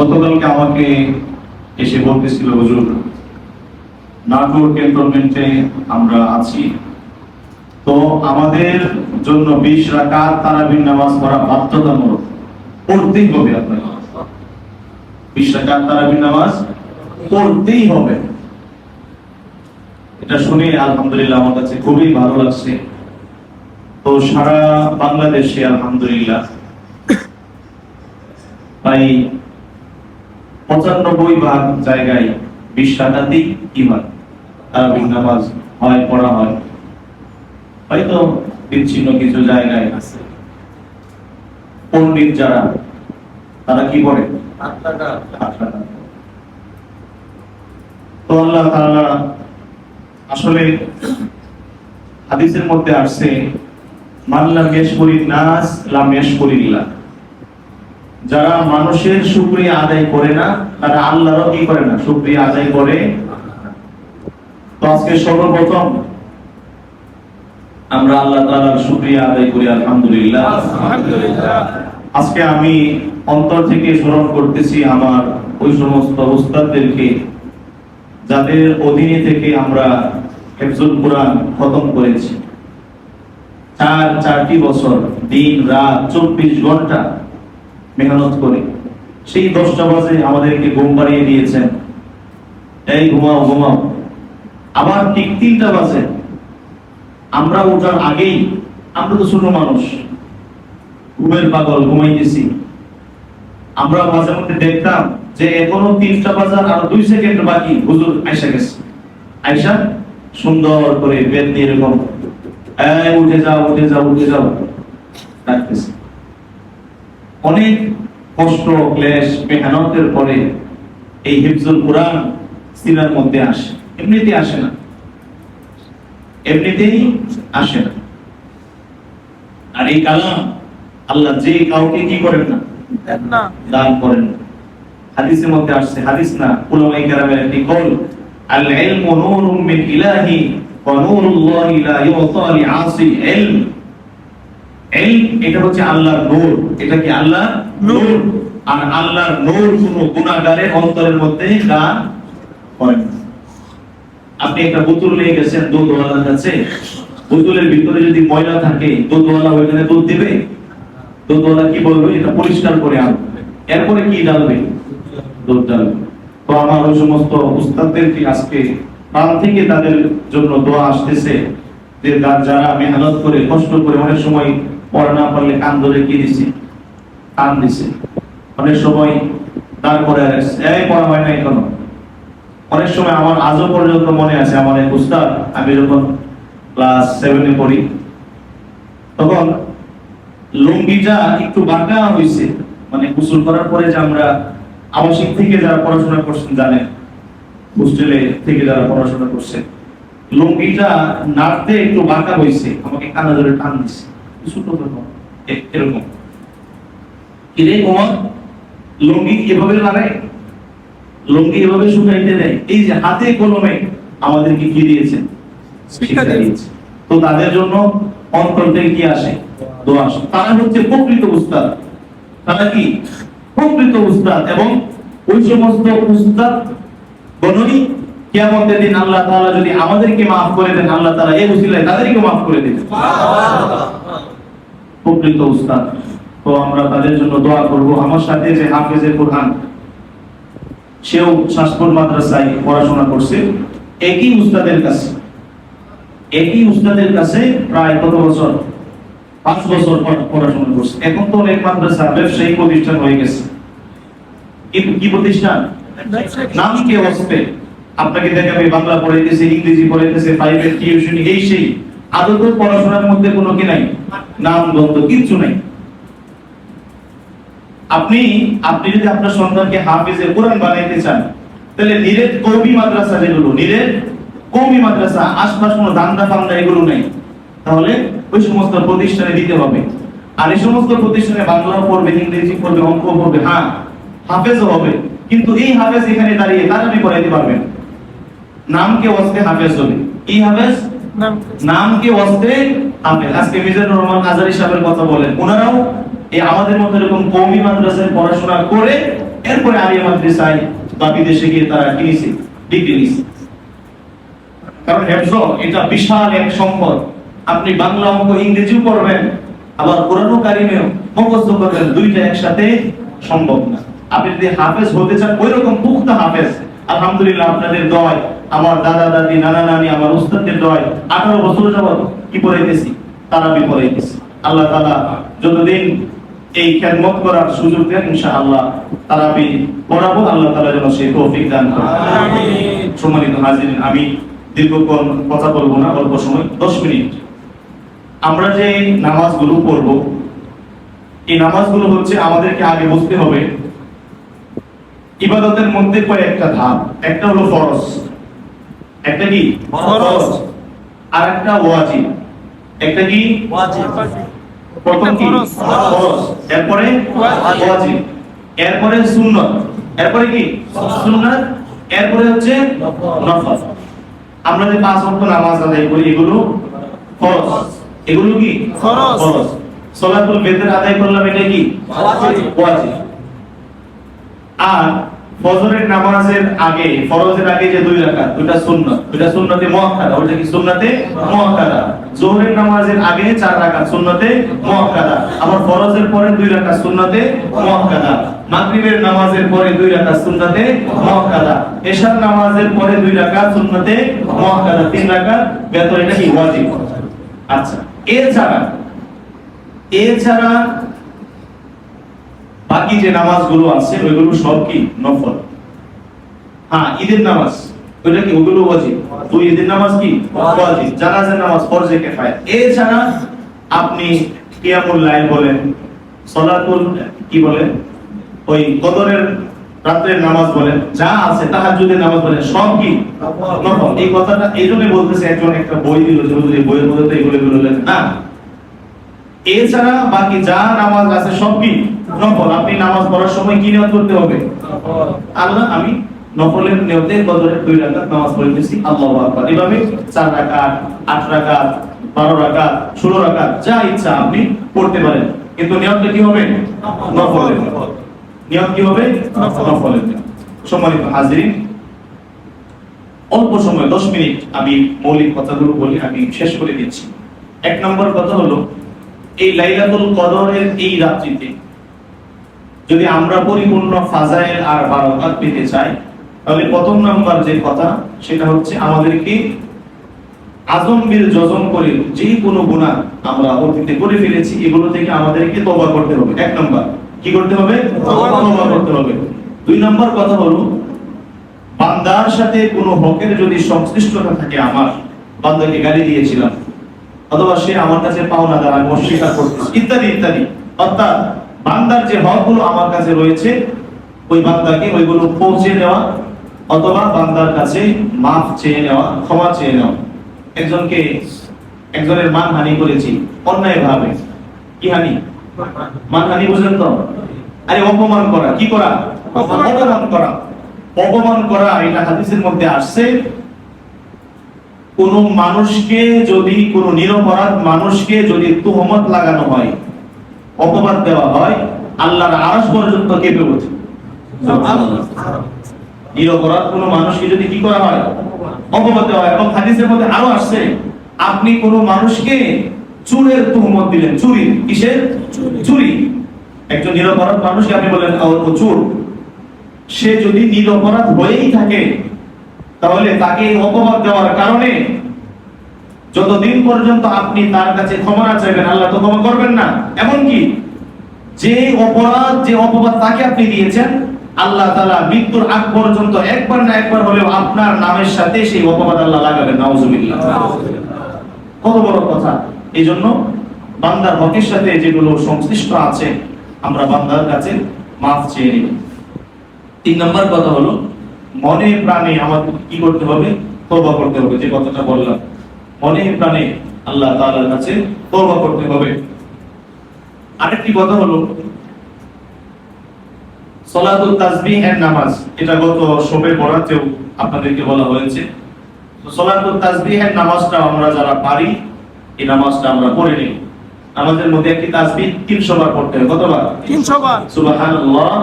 গতকালকে আমাকে এসে বলতেছিল, হুজুর নাটোর ক্যান্টনমেন্টে আমরা আছি, তো আমাদের জন্য 20 রাকাত তারাবির নামাজ পড়া বাধ্যতামূলক, পড়তেই হবে। আপনাকে 20 রাকাত তারাবির নামাজ পড়তেই হবে। এটা শুনে আলহামদুলিল্লাহ আমার কাছে খুবই ভালো লাগছে। তো সারা বাংলাদেশে আলহামদুলিল্লাহ প্রায় 95% জায়গায় 20 রাকাতই ইমাম তারাবির নামাজ হয়, পড়া হয়। হয়তো বিচ্ছিন্ন কিছু জায়গায় আছে পণ্ডিত যারা, তারা কি করে তো আল্লাহ তাআলা আসলে হাদিসের মধ্যে আসছে, মান লাম ইয়াশকুরিন নাস লাম ইয়াশকুরিল্লাহ। যারা মানুষের শুকরিয়া আদায় করে না, তারা আল্লাহরও কি করে না, শুকরিয়া আদায় করে। তো আজকে সর্বপ্রথম আমরা আল্লাহ তাআলার শুকরিয়া আদায় করি, আলহামদুলিল্লাহ। আজকে আমি অন্তর থেকে স্মরণ করতেছি আমার ওই সমস্ত উস্তাদদেরকে যাদের অধীনে থেকে আমরা হিফজুল কোরআন খতম করেছি। 4 বছর দিন রাত 24 ঘন্টা মেহনত করে সেই 10টা বাজে আমাদেরকে ঘুম পাড়িয়ে দিয়েছেন, এই ঘুমাও ঘুমাও। আবার ঠিক 3টা বাজে আমরা ওঠার আগেই, আমরা তো ছোট মানুষ, ঘুমের পাগল, ঘুমাইতেছি। আমরা মাঝে মধ্যে দেখতাম যে এখনো 3টা বাজার আর 2 সেকেন্ড বাকি, হুজুর আয়েশা গেছে। আয়েশা সুন্দর করে বেদ দিয়ে এরকম উঠে যাও উঠে যাও উঠে যাও ডাকতেছে। অনেক কষ্ট ক্লেশ মেহনতের পরে এই হিফজুল কোরআন সিনার মধ্যে আসে, এমনিতেই আসে না, এমনিতেই আসে না। আর এই কালাম আল্লাহ যে কাউকে কি করেন না, দান করেন। হাদিসের মধ্যে আসছে, হাদিস না, উলামায়ে কেরামের একটি কওল, আল ইলমু নূরুম মিন ইলাহি ওয়া নূরুল্লাহি লা ইউতা লিআসি। ইলম, এটা হচ্ছে আল্লাহর নূর। এটা কি আল্লাহর নূর? আর আল্লাহর নূর কোনো গুনাহগারের অন্তরের মধ্যে দান করেন না। আপনি একটা বোতল নিয়ে গেছেন দুধওয়ালার কাছে, বোতলের ভিতরে যদি ময়লা থাকে দুধওয়ালা ওইখানে দুধ দিবে? দুধওয়ালা কি বলবে, এটা পরিষ্কার করে আনো, এরপরে কি ডালবে? দুধ ডালবে। তো আমার ওই সমস্ত উস্তাদদেরকে আজকে প্রাণ থেকে তাদের জন্য দোয়া আসতেছে, যে যারা মেহনত করে কষ্ট করে, অনেক সময় পড়া না পারলে কান ধরে কি দিছে, কান দিছে, অনেক সময় দাঁড় করে রাখছে, এই পড়া হয় না এখনো। অনেক সময় আমার আজও পর্যন্ত মনে আছে, আমার এক উস্তাদ, আমি যখন ক্লাস 7 এ পড়ি তখন লুঙ্গিটা একটু বাঁকা হয়েছে, মানে গোসল করার পরে যে আমরা আবাসিক থেকে যারা পড়াশোনা করছেন জানেন, হোস্টেলে থেকে যারা পড়াশোনা করছে, লুঙ্গিটা নাড়তে একটু বাঁকা হয়েছে, আমাকে কানা ধরে টান দিছে, এরকম। কিরে ওমর, লুঙ্গি এভাবে লাগায়, লুঙ্গি এভাবে শুকাইতে দেয়। এই যে হাতে কলমে আমাদেরকে কি দিয়েছেন, শিক্ষা দিয়েছে। তো তাদের জন্য অন্তর থেকে কি আসে, দোয়া আসে। তারা হচ্ছে প্রকৃত উস্তাদ, তারা কি প্রকৃত উস্তাদ। এবং ওই সমস্ত উস্তাদ গণই কিয়ামতের দিন আল্লাহ তাআলা যদি আমাদেরকে maaf করে দেন, আল্লাহ তাআলা এই উসিলায় তাদেরকে maaf করে দিবেন। সুবহানাল্লাহ। প্রকৃত উস্তাদ। তো আমরা তাদের জন্য দোয়া করব। আমার সাথে যে হাফেজে কোরআন, সেও শাসপুর মাদ্রাসায় পড়াশোনা করছে, একই উস্তাদের কাছে প্রায় কত বছর, 5 বছর পড়াশোনা করছে। এখন তো অনেক মাদ্রাসা ব্যবসায়িক প্রতিষ্ঠান হয়ে গেছে, কিন্তু কি প্রতিষ্ঠান, নাম কে ওয়াসফে আপনাকে দেখাবে বাংলা পড়াইতেছে, ইংরেজি পড়াইতেছে, প্রাইভেট টিউশন, এই সেই। আদত পড়াশোনার মধ্যে কোনো কি নাই, নাম গন্ধ কিচ্ছু নাই। আপনি যদি আপনার সন্তানকে হাফেজে কোরআন বানাইতে চান, তাহলে নিরেট কওমি মাদ্রাসা, যেগুলো নিরেট কওমি মাদ্রাসা, আশপাশ কোনো দান্দা ফান্দা এগুলো নেই, তাহলে ওই সমস্ত প্রতিষ্ঠানে দিতে হবে। আর এই সমস্ত প্রতিষ্ঠানে বাংলাও পড়বে, ইংরেজি পড়বে, অঙ্ক পড়বে, হ্যাঁ হাফেজও হবে, কিন্তু এই হাফেজ এখানে দাঁড়িয়ে তারাবি পড়াইতে পারবেন। নামকে ওয়াস্তে হাফেজ হবে। কি হাফেজ? নামকে ওয়াস্তে হাফেজ। আজকে মিজানুর রহমান আজারি সাহেবের কথা বলেন, ওনারাও এই আমাদের মতো এরকম কওমি মাদ্রাসায় পড়াশোনা করে এরপরে আলিয়া মাদ্রাসায় বা বিদেশে গিয়ে তারা কিনেছে ডিগ্রি নিয়েছে। কারণ হেফজ এটা বিশাল এক সম্পদ। আপনি বাংলা, অঙ্ক, ইংরেজিও পড়বেন, আবার কোরআন কারিমেও মুখস্থ করবেন, দুইটা একসাথে সম্ভব না। আপনি যদি হাফেজ হতে চান, ওইরকম পুখতা হাফেজ, আলহামদুলিল্লাহ আপনাদের দোয়ায়, আমার দাদা দাদি, নানা নানি, আমার উস্তাদদের দোয়ায় 18 বছর যাবত কি পড়াইতেছি, তারাবি পড়াইতেছি। আল্লাহ তাআলা যতদিন এই খেদমত করার সুযোগ দেন, ইনশাআল্লাহ তারাবি পড়াবো। আল্লাহ তাআলা যেন সেই তৌফিক দান করেন, আমিন। সম্মানিত হাজিরিন, আমি দীর্ঘক্ষণ কথা বলবো না, অল্প সময় 10 মিনিট। আমরা যে নামাজগুলো পড়ব, এই নামাজগুলো হচ্ছে আমাদেরকে আগে বুঝতে হবে ইবাদতের মধ্যে কয়েকটা ধাপ। একটা হলো ফরজ, একটা কি ফরজ, আর একটা ওয়াজিব, একটা কি ওয়াজিব। প্রথম কি ফরজ, এরপরে ওয়াজিব, এরপরে সুন্নাত, এরপরে কি সুন্নাত, এরপরে হচ্ছে নফল। আমরা যে 5 ওয়াক্ত নামাজ আদায় করি এগুলো ফরজ, এগুলো কি ফরজ। সালাতুল ফজর আদায় করলাম, এটা কি ওয়াজিব। আর ফজরের নামাজের আগে, ফরজের আগে যে 2 রাকাত, ওটা সুন্নাত, ওটা সুন্নতে মুআক্কাদা, ওটা কি সুন্নতে মুআক্কাদা। যোহরের নামাজের আগে 4 রাকাত সুন্নতে মুআক্কাদা, আবার ফরজের পরে 2 রাকাত সুন্নতে মুআক্কাদা। মাগরিবের নামাজের পরে 2 রাকাত সুন্নতে মুআক্কাদা, এশার নামাজের পরে 2 রাকাত সুন্নতে মুআক্কাদা, 3 রাকাত বেতন, এটা কি ওয়াজিব। আচ্ছা, এছাড়া বাকি যে নামাজগুলো আছে ওইগুলো সব কি নফল। হ্যাঁ, ঈদের নামাজ ওইটা কি, ওগুলো ওয়াজিব। তো ঈদের নামাজ কি ওয়াজিব, জানাজার নামাজ ফরজে কিফায়া। এছাড়া আপনি কিয়ামুল লাইল বলেন, সালাতুল কি বলেন, ওই কদরের রাতের নামাজ বলেন, যা আছে তাহাজ্জুদের নামাজ বলেন, সব কি নফল। এই কথাটা এইজন্য বলতেছে, একজন একটা বই দিল যে হুজুর এই বইয়ের মধ্যে তো এগুলো লেখা না। এছাড়া বাকি যা নামাজ আছে সব কি নফল। আপনি নামাজ পড়ার সময় কি নিয়ত করতে হবে, আল্লাহ আমি নফলের নিয়তে কদরের 2 রাকাত নামাজ পড়তেছি, আল্লাহু আকবার। এভাবে 4 রাকাত, 8 রাকাত, 12 রাকাত, 16 রাকাত, যা ইচ্ছা আপনি পড়তে পারেন, কিন্তু নিয়তটা কি হবে নফলের। নিয়ত কি হবে নফলের। সম্মানিত হাজিরিন, অল্প সময় 10 মিনিট আমি মৌলিক কথাগুলো বলি, আমি শেষ করে দিচ্ছি। 1 নম্বর কথা হলো, এই লাইলাতুল কদরের এই রাত্রিতে যদি আমরা পরিপূর্ণ ফাজাইল আর বারাকাত পেতে চাই, তাহলে প্রথম নাম্বার যে কথা সেটা হচ্ছে আমাদেরকে আজম বিল জজম করে যে কোনো গুনাহ আমরা অতীতে করে ফেলেছি এগুলো থেকে আমাদেরকে তওবা করতে হবে। 1 নাম্বার কি করতে হবে, তওবা করতে হবে। 2 নাম্বার কথা হলো, বান্দার সাথে কোনো হকের যদি সংশ্লিষ্টতা থাকে, আমার বান্দাকে গালি দিয়েছিলাম, অথবা সে আমার কাছে পাওনাদার, আমি অস্বীকার করতেছি, ইত্যাদি ইত্যাদি, অর্থাৎ বান্দার যে হকগুলো আমার কাছে রয়েছে ওই বান্দাকে ওইগুলো পৌঁছে দেওয়া, অথবা বান্দার কাছে মাফ চেয়ে নেওয়া, ক্ষমা চেয়ে নেওয়া। একজনের মানহানি করেছি অন্যায়ভাবে, কি হানি, মানহানি বুঝলেন তো? আরে অপমান করা, কি করা, অপমান করা। অপমান করা এটা হাদিসের মধ্যে আসছে। কোন মানুষকে যদি, কোন নিরপরাধ মানুষকে যদি তুহমত লাগানো হয়, অপবাদ দেওয়া হয়, আল্লাহর আরশ পর্যন্ত কেঁপে ওঠে। নিরপরাধ কোন মানুষকে যদি কি করা হয়, অপবাদ দেওয়া হয়। এবং হাদিসের মধ্যে আরো আসছে, আপনি কোন মানুষকে চুরের তুহমত দিলেন, চুরি, কিসের চুরি, একজন নিরপরাধ মানুষকে আপনি বলেন ও চোর, সে যদি নিরপরাধ হয়েই থাকে তাহলে তাকে অপবাদ দেওয়ার কারণে যতদিন পর্যন্ত আপনি তার কাছে ক্ষমা না চাইবেন, আল্লাহ তো ক্ষমা করবেন না। এমনকি যে অপরাধ, যে অপবাদ তাকে আপনি দিয়েছেন, আল্লাহ তাআলা মৃত্যুর আগ পর্যন্ত একবার না একবার হলেও আপনার নামের সাথে সেই অপবাদ আল্লাহ লাগাবেন। নাউজুবিল্লাহ, কত বড় কথা। এই জন্য বান্দার হকের সাথে যেগুলো সংশ্লিষ্ট আছে আমরা বান্দার কাছে মাফ চেয়ে নিই। 3 নম্বর কথা হলো, মনে প্রাণে আমাদের কি করতে হবে, তওবা করতে হবে। যে কথাটা বললাম, মনে প্রাণে আল্লাহ তাআলার কাছে তওবা করতে হবে। আরেকটি কথা হলো সালাতুত তাসবিহের নামাজ, এটা গত শবে পড়াতেও আপনাদেরকে বলা হয়েছে। তো সালাতুত তাসবিহের নামাজটা আমরা যারা পারি এই নামাজটা আমরা পড়ে নিই। নামাজের মধ্যে একটি তাসবিহ 300 বার পড়তে হয়। কতবার? 300 বার। সুবহানাল্লাহ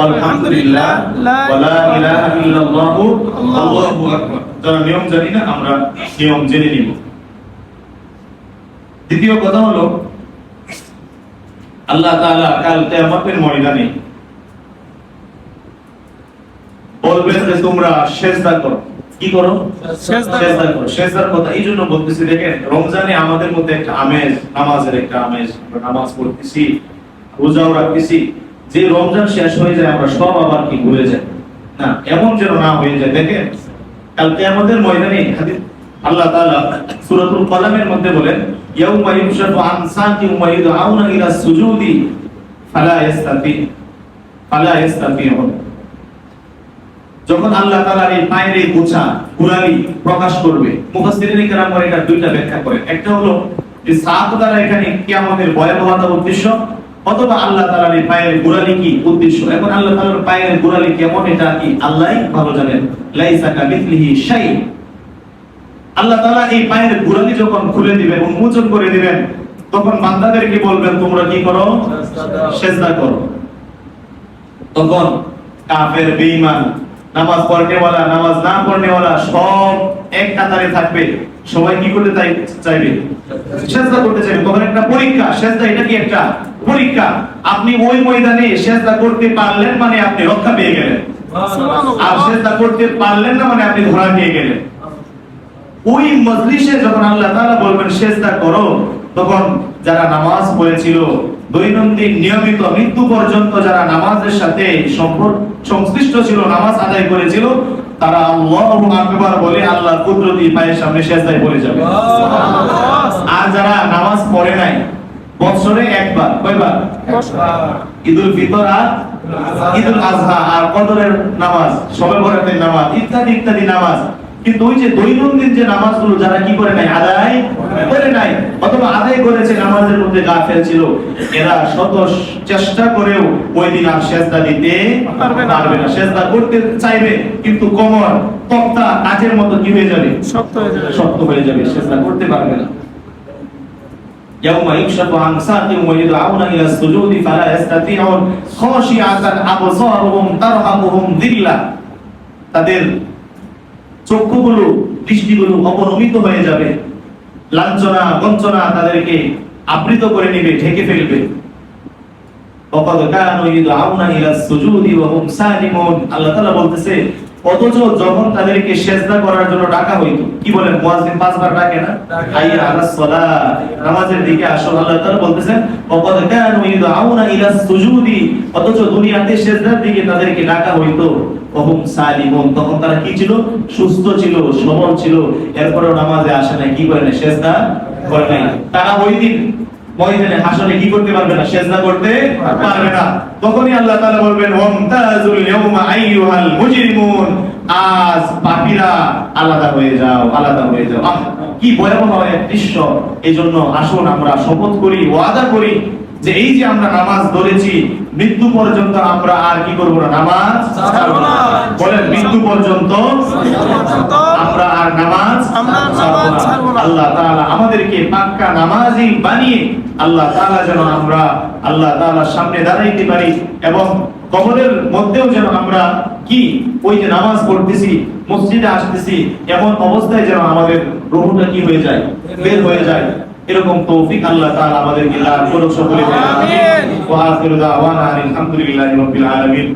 আলহামদুলিল্লাহ ওয়া লা ইলাহা ইল্লাল্লাহু আল্লাহু আকবার। যারা নিয়ম জানি না আমরা নিয়ম জেনে নিব। দ্বিতীয় কথা হলো আল্লাহ তাআলা কাল কিয়ামতের ময়দানে বলবেন যে তোমরা সিজদা করো। কি করো? সিজদা করো। সিজদার কথা এই জন্য বলতেছি, দেখেন রমজানে আমাদের মধ্যে একটা আমেজ, নামাজের একটা আমেজ, আমরা নামাজ পড়তেছি, রোজাও রাখতেছি, যে রমজান শেষ হয়ে যায় আমরা সব আবার কি ভুলে যাই না, এমন যেন না হয়ে যায়। দেখেন কাল কিয়ামতের ময়দানে হাদিস আল্লাহ তাআলা সূরাতুল কলামের মধ্যে বলেন ইয়াউমা ইউশাফু আন সাকি ওয়া ইউদআউনা ইলা সুজুদি ফালা ইস্তাতিউন। যখন আল্লাহ তাআলার এই পায়ের এই গোছা কুরালি প্রকাশ করবে, মুফাসসিরিন কেরাম এটা দুইটা ব্যাখ্যা করেন। একটা হলো যে সাত দ্বারা এখানে কিয়ামতের ভয়াবহতা উদ্দেশ্য, অথবা আল্লাহ তাআলার এই পায়ের গোড়ালি কি উদ্দেশ্য। এখন আল্লাহ তাআলার পায়ের গোড়ালি কেমন এটা কি আল্লাহই ভালো জানেন। লাইসা কামিথলিহি শাই। আল্লাহ তাআলা এই পায়ের গোড়ালি যখন খুলে দিবেন, উন্মোচন করে দিবেন, তখন বান্দাদেরকে বলবেন তোমরা কি করো? সিজদা করো। তখন কাফের, বেঈমান, নামাজ পড়নেওয়ালা, নামাজ না পড়নেওয়ালা সব এক কাতারে থাকবে। সবাই কি করতে চাইবে? সিজদা করতে চাইবে। তখন একটা পরীক্ষা, সিজদা এটা কি একটা পরীক্ষা। আপনি ওই ময়দানে সিজদা করতে পারলেন মানে আপনি রক্ষা পেয়ে গেলেন, আর সিজদা করতে পারলেন না মানে আপনি ধরা খেয়ে গেলেন। ওই মজলিসে যখন আল্লাহ তাআলা বলবেন সিজদা করো, তখন যারা নামাজ পড়েছিল দৈনন্দিন নিয়মিত মৃত্যু পর্যন্ত, যারা নামাজের সাথে সংশ্লিষ্ট ছিল, নামাজ আদায় করেছিল, তারা আল্লাহু আকবার বলে আল্লাহর কুদরতি পায়ের সামনে সিজদায় পড়ে যাবে। আর যারা নামাজ পড়ে নাই, বছরে একবার, কয়বার? ঈদুল ফিতর আর ঈদুল আযহা আর কদরের নামাজ, শবে বরাতের নামাজ, ইত্যাদি ইত্যাদি নামাজ, কিন্তু ওই যে দৈনন্দিন যে নামাজগুলো যারা কি করে নাই, আদায় করে নাই, অথবা আদায় করেছে নামাজের মধ্যে গাফেল ছিল, এরা শত চেষ্টা করেও ওই দিন আর সিজদা দিতে পারবে না। সিজদা করতে চাইবে কিন্তু কোমর তক্তা কাঠের মতো কি হয়ে যাবে? শক্ত হয়ে যাবে, সিজদা করতে পারবে না। ইয়াউমা ইউশাফু আন সাকি ওয়া ইউদআউনা ইলা সুজুদি ফালা ইস্তাতিউন খাশিআতান আবসারুহুম তারহাকুহুম যিল্লা। তাদের চক্ষুগুলো, দৃষ্টিগুলো অবনমিত হয়ে যাবে, লাঞ্ছনা বঞ্চনা তাদেরকে আবৃত করে নেবে, ঢেকে ফেলবে। ওয়াকাদ কানু ইউদআউনা ইলা সুজুদি ওয়া হুম সালিমুন। আল্লাহ তাআলা বলতেছে, অথচ যখন তাদেরকে সিজদা করার জন্য ডাকা হইতো, কি বলেন মুয়াজ্জিন 5 বার ডাকে না, হাইয়া আলাস সালাত, নামাজের দিকে আসো। আল্লাহ তাআলা বলতেছেন ওয়াকাদ কানু ইউদআউনা ইলা সুজুদি, অথচ দুনিয়াতে সিজদার দিকে তাদেরকে ডাকা হইতো, ওয়া হুম সালিমুন, তখন তারা কি ছিল? সুস্থ ছিল, সবল ছিল, এরপরেও নামাজে আসে না, কি করে না? সিজদা করে নাই। তারা ওই দিন ময়দানে হাসরে কি করতে পারবে না? সিজদা করতে পারবে না। তখনই আল্লাহ তাআলা বলবেন ওয়ামতাজুল ইয়াউমা আইয়ুহাল মুজরিমুন, আজ পাপীরা আলাদা হয়ে যাও, আলাদা হয়ে যাও। কি ভয়াবহ এক দৃশ্য। এইজন্য আসুন আমরা শপথ করি, ওয়াদা করি যে এই যে আমরা নামাজ ধরেছি, মৃত্যু পর্যন্ত আমরা আর কি করব না? নামাজ ছাড়ব না। বলেন মৃত্যু পর্যন্ত আমরা আর নামাজ ছাড়ব না। আল্লাহ তাআলা আমাদেরকে পাক্কা নামাজি বানিয়ে আল্লাহ তাআলা যেন আমরা আল্লাহ তাআলার সামনে দাঁড়াইতে পারি, এবং কবরের মধ্যেও যেন আমরা কি ওই যে নামাজ পড়তেছি, মসজিদে আসতেছি, এমন অবস্থায় যেন আমাদের রূহটা কি হয়ে যায়? বের হয়ে যায়। এরকম তৌফিক আল্লাহ তাআলা আমাদেরকে দান করুন সকলে। আমিন। ওয়া আখিরু দাওয়ানা আলহামদুলিল্লাহি রাব্বিল আলামিন।